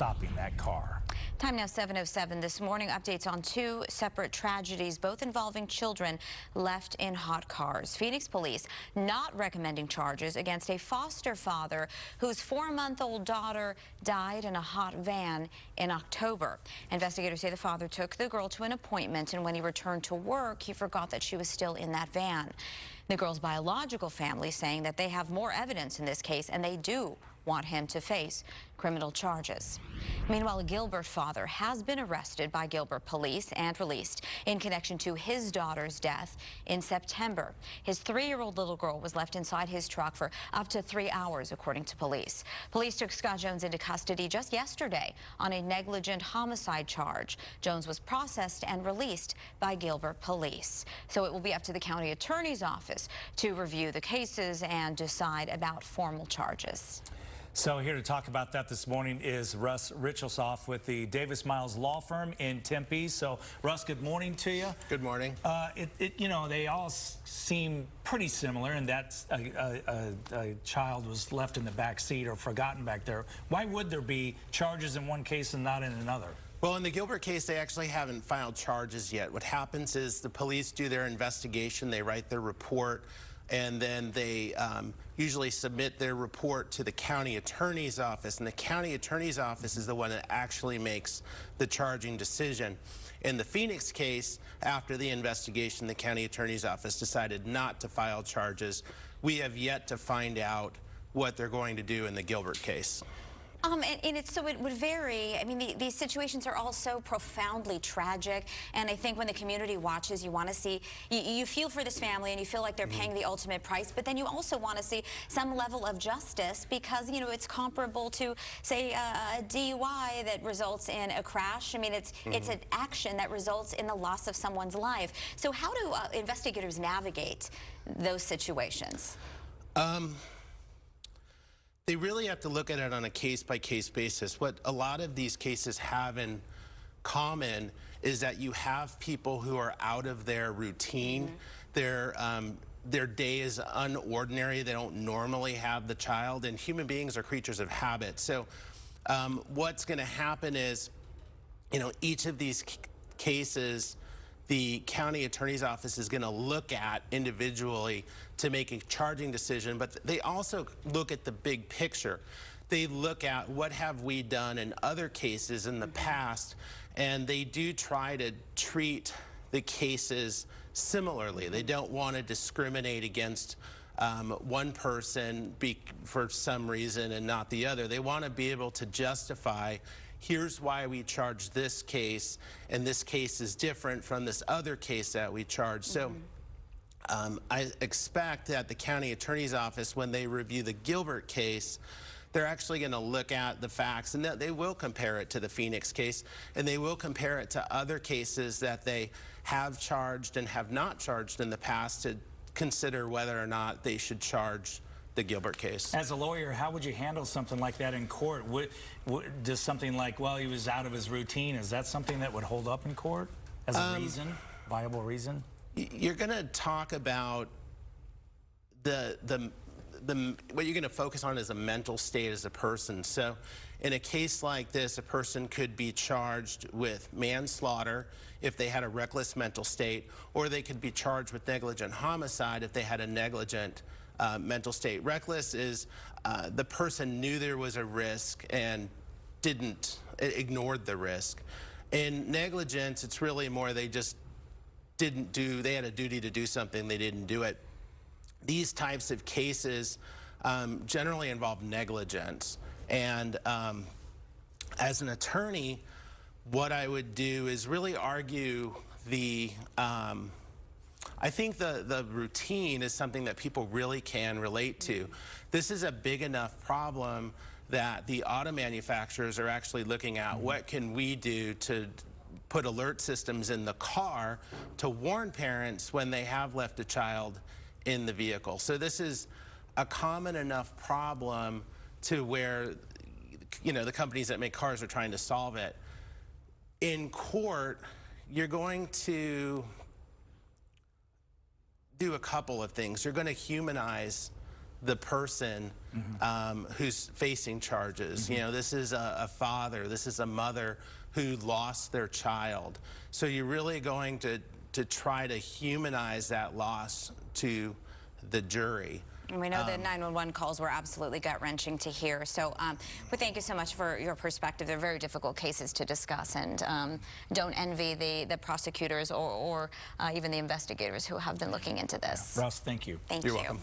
stopping that car. Time now 7:07 this morning. Updates on two separate tragedies, both involving children left in hot cars. Phoenix police not recommending charges against a foster father whose 4-month-old daughter died in a hot van in October. Investigators say the father took the girl to an appointment, and when he returned to work, he forgot that she was still in that van. The girl's biological family saying that they have more evidence in this case, and they do want him to face criminal charges. Meanwhile, a Gilbert father has been arrested by Gilbert police and released in connection to his daughter's death in September. His 3-year-old little girl was left inside his truck for up to 3 hours, according to police. Police took Scott Jones into custody just yesterday on a negligent homicide charge. Jones was processed and released by Gilbert police. So it will be up to the county attorney's office to review the cases and decide about formal charges. So here to talk about that this morning is Russ Richelsoff with the Davis Miles Law Firm in Tempe. So Russ, good morning to you. Good morning. You know, they all seem pretty similar, and that's a child was left in the back seat or forgotten back there. Why would there be charges in one case and not in another? Well, in the Gilbert case, they actually haven't filed charges yet. What happens is the police do their investigation, they write their report, and then they usually submit their report to the county attorney's office, and the county attorney's office is the one that actually makes the charging decision. In the Phoenix case, after the investigation, the county attorney's office decided not to file charges. We have yet to find out what they're going to do in the Gilbert case. So it would vary. I mean, these situations are all so profoundly tragic, and I think when the community watches, you want to see, you feel for this family and you feel like they're paying the ultimate price, but then you also want to see some level of justice because, you know, it's comparable to, say, a DUI that results in a crash. I mean, it's an action that results in the loss of someone's life. So how do investigators navigate those situations? They really have to look at it on a case-by-case basis. What a lot of these cases have in common is that you have people who are out of their routine. Their day is unordinary. They don't normally have the child, and human beings are creatures of habit. So what's going to happen is, you know, each of these cases, the county attorney's office is going to look at individually to make a charging decision, but they also look at the big picture. They look at what have we done in other cases in the past, and they do try to treat the cases similarly. They don't want to discriminate against one person for some reason and not the other. They want to be able to justify, here's why we charge this case, and this case is different from this other case that we charge. So I expect that the county attorney's office, when they review the Gilbert case, they're actually going to look at the facts, and they will compare it to the Phoenix case, and they will compare it to other cases that they have charged and have not charged in the past to consider whether or not they should charge the Gilbert case. As a lawyer, how would you handle something like that in court? Does something like, well, he was out of his routine, is that something that would hold up in court as a reason, viable reason? You're going to talk about what you're going to focus on is a mental state as a person. So in a case like this, a person could be charged with manslaughter if they had a reckless mental state, or they could be charged with negligent homicide if they had a negligent mental state. Reckless is the person knew there was a risk and ignored the risk. In negligence, it's really more they just they had a duty to do something, they didn't do it. These types of cases generally involve negligence. And as an attorney, what I would do is really argue I think the routine is something that people really can relate to. This is a big enough problem that the auto manufacturers are actually looking at what can we do to put alert systems in the car to warn parents when they have left a child in the vehicle. So this is a common enough problem to where, you know, the companies that make cars are trying to solve it. In court, you're going to do a couple of things. You're going to humanize the person who's facing charges. You know, this is a father, this is a mother who lost their child. So you're really going to try to humanize that loss to the jury. And we know the 911 calls were absolutely gut-wrenching to hear. So we thank you so much for your perspective. They're very difficult cases to discuss, and don't envy the prosecutors or even the investigators who have been looking into this. Russ, thank you. Thank You're you. welcome.